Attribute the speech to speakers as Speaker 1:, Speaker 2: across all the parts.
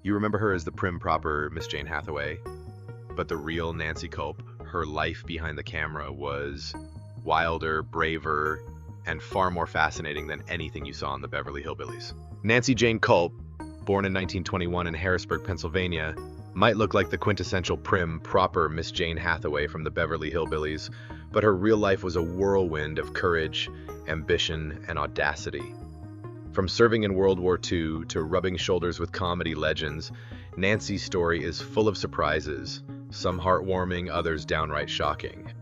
Speaker 1: You remember her as the prim proper Miss Jane Hathaway, but the real Nancy Kulp, her life behind the camera was wilder, braver, and far more fascinating than anything you saw in the Beverly Hillbillies. Nancy Jane Kulp, born in 1921 in Harrisburg, Pennsylvania, might look like the quintessential prim, proper Miss Jane Hathaway from the Beverly Hillbillies, but her real life was a whirlwind of courage, ambition, and audacity. From serving in World War II to rubbing shoulders with comedy legends, Nancy's story is full of surprises, some heartwarming, others downright shocking.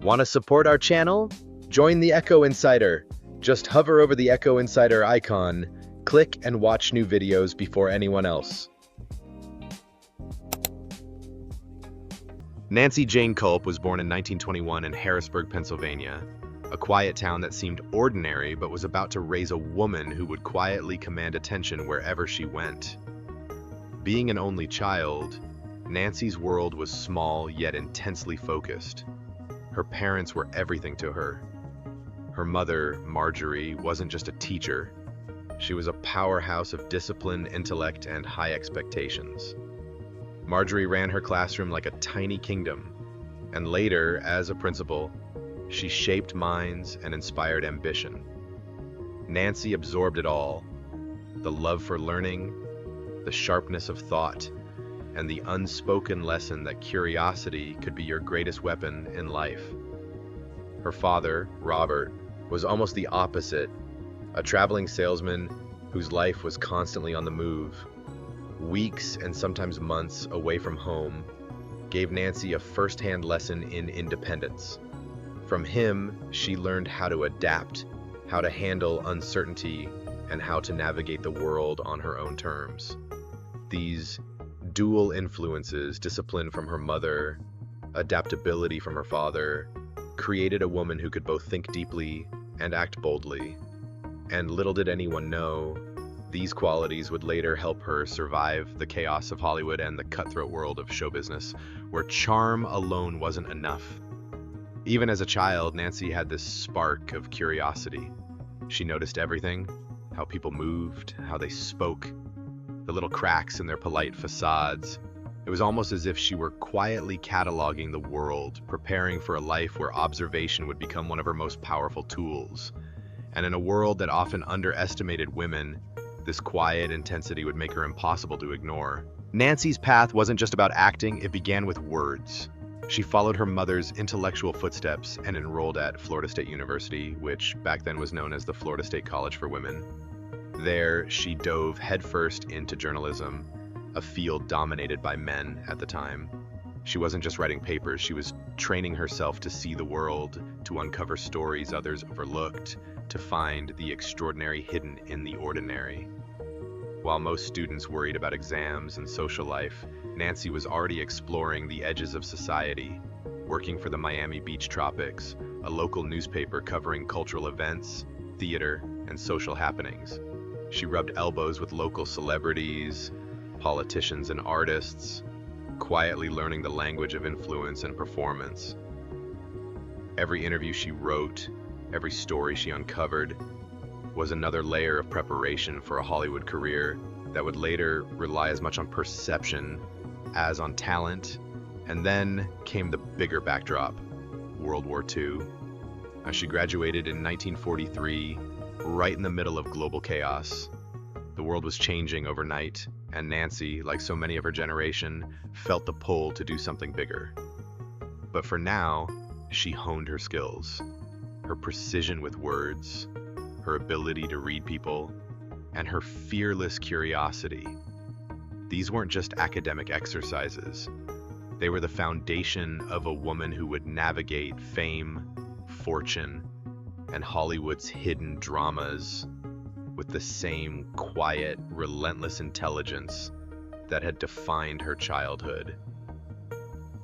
Speaker 1: Want to support our channel? Join the Echo Insider. Just hover over the Echo Insider icon, click and watch new videos before anyone else. Nancy Jane Kulp was born in 1921 in Harrisburg, Pennsylvania, a quiet town that seemed ordinary but was about to raise a woman who would quietly command attention wherever she went. Being an only child, Nancy's world was small yet intensely focused. Her parents were everything to her. Her mother, Marjorie, wasn't just a teacher. She was a powerhouse of discipline, intellect, and high expectations. Marjorie ran her classroom like a tiny kingdom, and later, as a principal, she shaped minds and inspired ambition. Nancy absorbed it all: the love for learning, the sharpness of thought, and the unspoken lesson that curiosity could be your greatest weapon in life. Her father, Robert, was almost the opposite, a traveling salesman whose life was constantly on the move. Weeks and sometimes months away from home gave Nancy a first-hand lesson in independence. From him, she learned how to adapt, how to handle uncertainty, and how to navigate the world on her own terms. These dual influences, discipline from her mother, adaptability from her father, created a woman who could both think deeply and act boldly. And little did anyone know, these qualities would later help her survive the chaos of Hollywood and the cutthroat world of show business, where charm alone wasn't enough. Even as a child, Nancy had this spark of curiosity. She noticed everything: how people moved, how they spoke, the little cracks in their polite facades. It was almost as if she were quietly cataloging the world, preparing for a life where observation would become one of her most powerful tools. And in a world that often underestimated women, this quiet intensity would make her impossible to ignore. Nancy's path wasn't just about acting, it began with words. She followed her mother's intellectual footsteps and enrolled at Florida State University, which back then was known as the Florida State College for Women. There, she dove headfirst into journalism, a field dominated by men at the time. She wasn't just writing papers, she was training herself to see the world, to uncover stories others overlooked, to find the extraordinary hidden in the ordinary. While most students worried about exams and social life, Nancy was already exploring the edges of society, working for the Miami Beach Tropics, a local newspaper covering cultural events, theater, and social happenings. She rubbed elbows with local celebrities, politicians, and artists, quietly learning the language of influence and performance. Every interview she wrote, every story she uncovered, was another layer of preparation for a Hollywood career that would later rely as much on perception as on talent. And then came the bigger backdrop: World War II. She graduated in 1943, right in the middle of global chaos. The world was changing overnight, and Nancy, like so many of her generation, felt the pull to do something bigger. But for now, she honed her skills, her precision with words, her ability to read people, and her fearless curiosity. These weren't just academic exercises. They were the foundation of a woman who would navigate fame, fortune, and Hollywood's hidden dramas with the same quiet, relentless intelligence that had defined her childhood.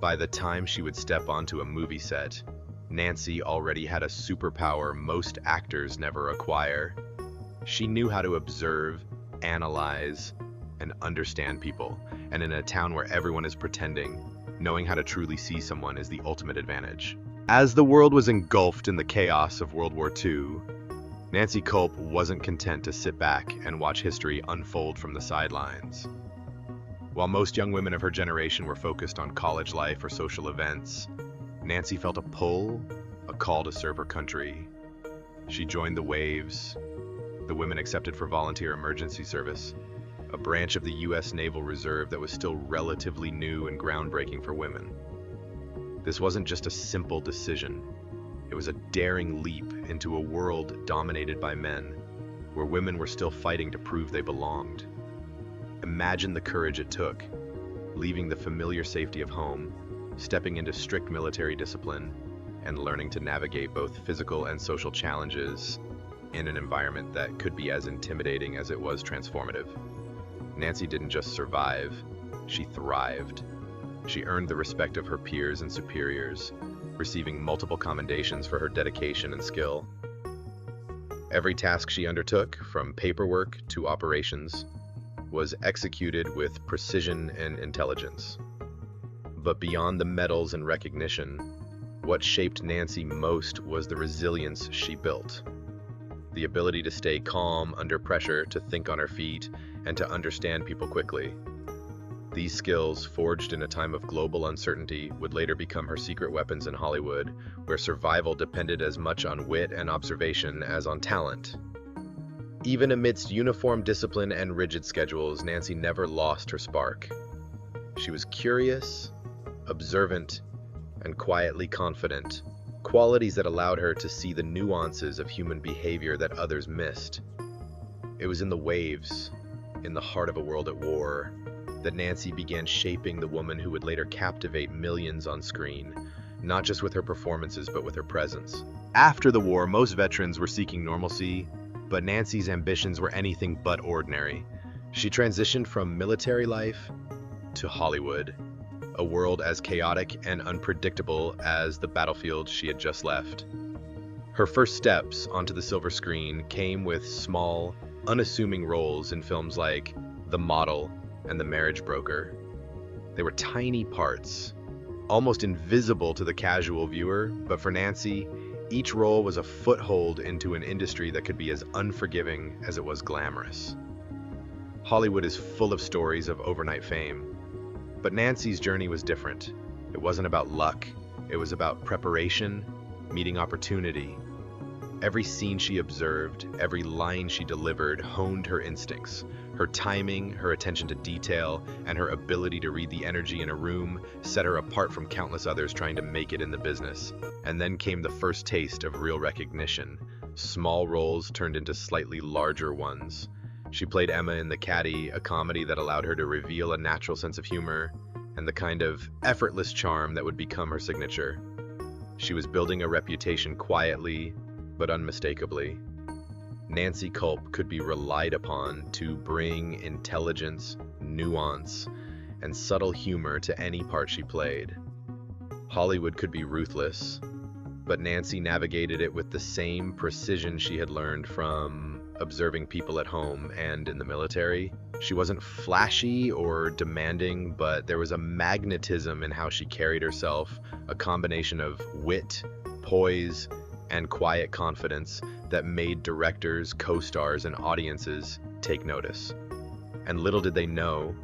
Speaker 1: By the time she would step onto a movie set, Nancy already had a superpower most actors never acquire. She knew how to observe, analyze, and understand people, and in a town where everyone is pretending, knowing how to truly see someone is the ultimate advantage. As the world was engulfed in the chaos of World War II, Nancy Kulp wasn't content to sit back and watch history unfold from the sidelines. While most young women of her generation were focused on college life or social events, Nancy felt a pull, a call to serve her country. She joined the Waves, the women accepted for volunteer emergency service, a branch of the U.S. Naval Reserve that was still relatively new and groundbreaking for women. This wasn't just a simple decision. It was a daring leap into a world dominated by men, where women were still fighting to prove they belonged. Imagine the courage it took, leaving the familiar safety of home, stepping into strict military discipline, and learning to navigate both physical and social challenges in an environment that could be as intimidating as it was transformative. Nancy didn't just survive, she thrived. She earned the respect of her peers and superiors, receiving multiple commendations for her dedication and skill. Every task she undertook, from paperwork to operations, was executed with precision and intelligence. But beyond the medals and recognition, what shaped Nancy most was the resilience she built. The ability to stay calm under pressure, to think on her feet, and to understand people quickly. These skills, forged in a time of global uncertainty, would later become her secret weapons in Hollywood, where survival depended as much on wit and observation as on talent. Even amidst uniform discipline and rigid schedules, Nancy never lost her spark. She was curious, observant, and quietly confident, qualities that allowed her to see the nuances of human behavior that others missed. It was in the Waves, in the heart of a world at war, that Nancy began shaping the woman who would later captivate millions on screen, not just with her performances, but with her presence. After the war, most veterans were seeking normalcy, but Nancy's ambitions were anything but ordinary. She transitioned from military life to Hollywood, a world as chaotic and unpredictable as the battlefield she had just left. Her first steps onto the silver screen came with small, unassuming roles in films like The Model and The Marriage Broker. They were tiny parts, almost invisible to the casual viewer, but for Nancy, each role was a foothold into an industry that could be as unforgiving as it was glamorous. Hollywood is full of stories of overnight fame, but Nancy's journey was different. It wasn't about luck, it was about preparation, meeting opportunity. Every scene she observed, every line she delivered honed her instincts. Her timing, her attention to detail, and her ability to read the energy in a room set her apart from countless others trying to make it in the business. And then came the first taste of real recognition. Small roles turned into slightly larger ones. She played Emma in The Caddy, a comedy that allowed her to reveal a natural sense of humor and the kind of effortless charm that would become her signature. She was building a reputation quietly, but unmistakably. Nancy Kulp could be relied upon to bring intelligence, nuance, and subtle humor to any part she played. Hollywood could be ruthless, but Nancy navigated it with the same precision she had learned from observing people at home and in the military. She wasn't flashy or demanding, but there was a magnetism in how she carried herself, a combination of wit, poise, and quiet confidence that made directors, co-stars, and audiences take notice. And little did they know,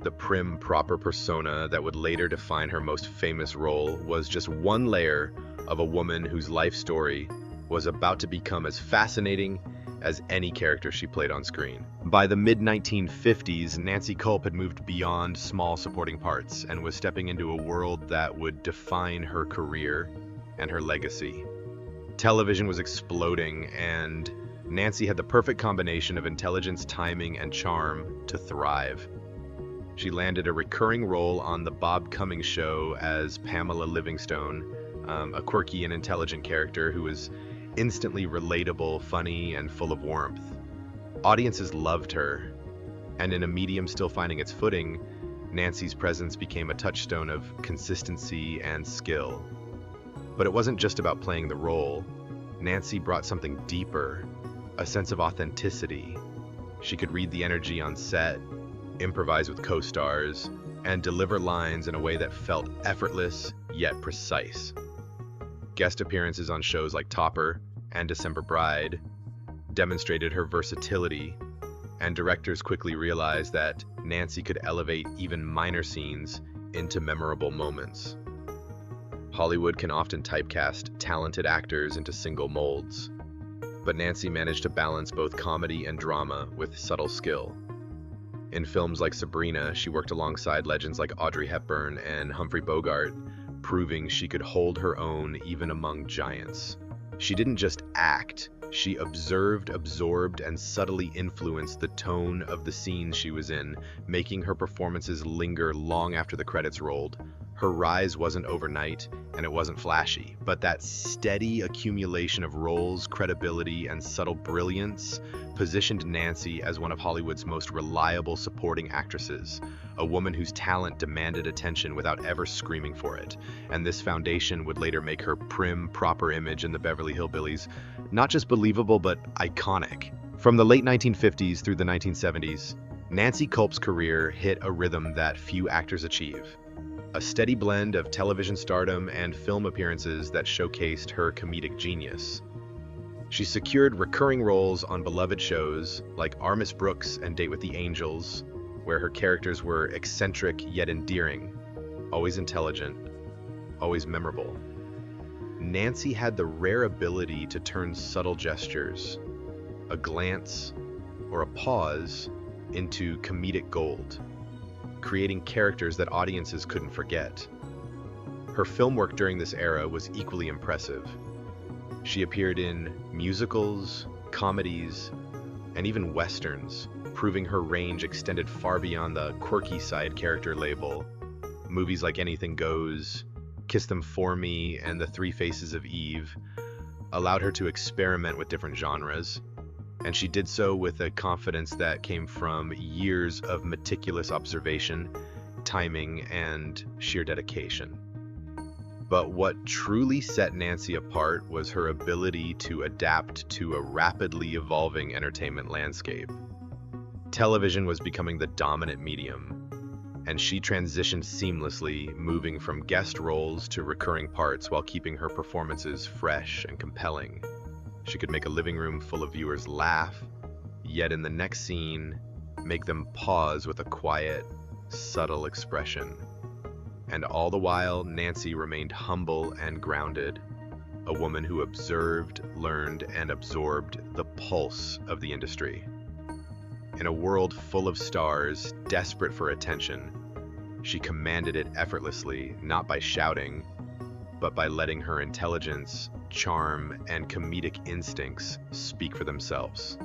Speaker 1: the prim, proper persona that would later define her most famous role was just one layer of a woman whose life story was about to become as fascinating as any character she played on screen. By the mid-1950s, Nancy Kulp had moved beyond small supporting parts and was stepping into a world that would define her career and her legacy. Television was exploding, and Nancy had the perfect combination of intelligence, timing, and charm to thrive. She landed a recurring role on The Bob Cummings Show as Pamela Livingstone, a quirky and intelligent character who was instantly relatable, funny, and full of warmth. Audiences loved her, and in a medium still finding its footing, Nancy's presence became a touchstone of consistency and skill. But it wasn't just about playing the role. Nancy brought something deeper, a sense of authenticity. She could read the energy on set, improvise with co-stars, and deliver lines in a way that felt effortless yet precise. Guest appearances on shows like Topper and December Bride demonstrated her versatility, and directors quickly realized that Nancy could elevate even minor scenes into memorable moments. Hollywood can often typecast talented actors into single molds, but Nancy managed to balance both comedy and drama with subtle skill. In films like Sabrina, she worked alongside legends like Audrey Hepburn and Humphrey Bogart, proving she could hold her own even among giants. She didn't just act, she observed, absorbed, and subtly influenced the tone of the scenes she was in, making her performances linger long after the credits rolled. Her rise wasn't overnight, and it wasn't flashy, but that steady accumulation of roles, credibility, and subtle brilliance positioned Nancy as one of Hollywood's most reliable supporting actresses, a woman whose talent demanded attention without ever screaming for it. And this foundation would later make her prim, proper image in the Beverly Hillbillies not just believable, but iconic. From the late 1950s through the 1970s, Nancy Kulp's career hit a rhythm that few actors achieve. A steady blend of television stardom and film appearances that showcased her comedic genius. She secured recurring roles on beloved shows like Our Miss Brooks and Date with the Angels, where her characters were eccentric yet endearing, always intelligent, always memorable. Nancy had the rare ability to turn subtle gestures, a glance, or a pause, into comedic gold, creating characters that audiences couldn't forget. Her film work during this era was equally impressive. She appeared in musicals, comedies, and even westerns, proving her range extended far beyond the quirky side character label. Movies like Anything Goes, Kiss Them For Me, and The Three Faces of Eve allowed her to experiment with different genres, and she did so with a confidence that came from years of meticulous observation, timing, and sheer dedication. But what truly set Nancy apart was her ability to adapt to a rapidly evolving entertainment landscape. Television was becoming the dominant medium, and she transitioned seamlessly, moving from guest roles to recurring parts while keeping her performances fresh and compelling. She could make a living room full of viewers laugh, yet in the next scene, make them pause with a quiet, subtle expression. And all the while, Nancy remained humble and grounded, a woman who observed, learned, and absorbed the pulse of the industry. In a world full of stars, desperate for attention, she commanded it effortlessly, not by shouting, but by letting her intelligence, charm, and comedic instincts speak for themselves.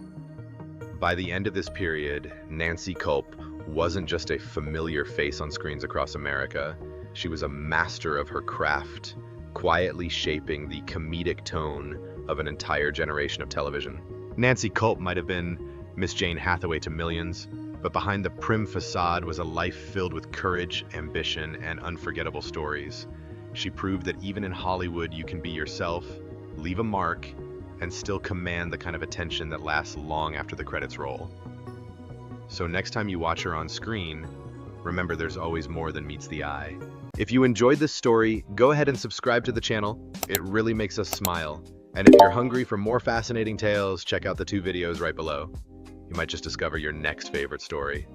Speaker 1: By the end of this period, Nancy Kulp wasn't just a familiar face on screens across America. She was a master of her craft, quietly shaping the comedic tone of an entire generation of television. Nancy Kulp might have been Miss Jane Hathaway to millions, but behind the prim facade was a life filled with courage, ambition, and unforgettable stories. She proved that even in Hollywood you can be yourself, leave a mark, and still command the kind of attention that lasts long after the credits roll. So next time you watch her on screen, remember there's always more than meets the eye. If you enjoyed this story, go ahead and subscribe to the channel. It really makes us smile. And if you're hungry for more fascinating tales, check out the 2 videos right below. You might just discover your next favorite story.